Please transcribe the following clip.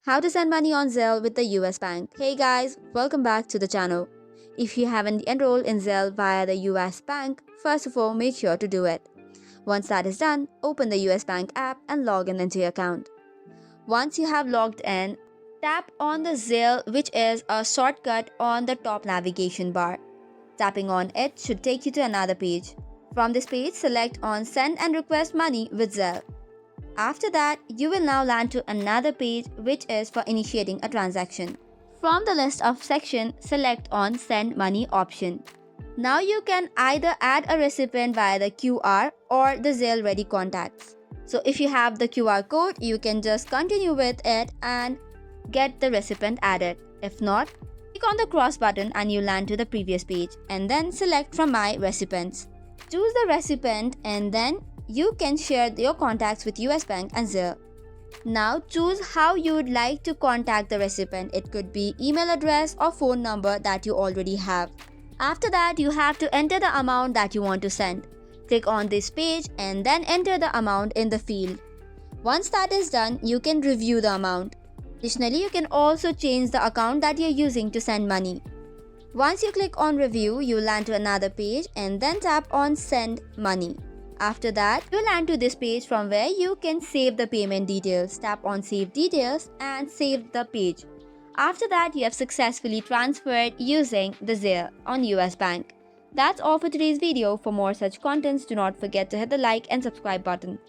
How to send money on Zelle with the US Bank. Hey guys, welcome back to the channel. If you haven't enrolled in Zelle via the US Bank, first of all make sure to do it. Once that is done, open the US Bank app and log in into your account. Once you have logged in, tap on the Zelle, which is a shortcut on the top navigation bar. Tapping on it should take you to another page. From this page, select on Send and Request Money with Zelle. After that, you will now land to another page which is for initiating a transaction. From the list of section, select on Send Money option. Now you can either add a recipient via the QR or the Zelle ready contacts. So if you have the QR code, you can just continue with it and get the recipient added. If not, click on the cross button and you land to the previous page and then select from My Recipients. Choose the recipient and then you can share your contacts with US Bank and Zelle. Now choose how you would like to contact the recipient. It could be email address or phone number that you already have. After that, you have to enter the amount that you want to send. Click on this page and then enter the amount in the field. Once that is done, you can review the amount. Additionally, you can also change the account that you're using to send money. Once you click on review, you land to another page and then tap on send money. After that, you land to this page from where you can save the payment details. Tap on Save Details and save the page. After that, you have successfully transferred using the Zelle on US Bank. That's all for today's video. For more such contents, do not forget to hit the like and subscribe button.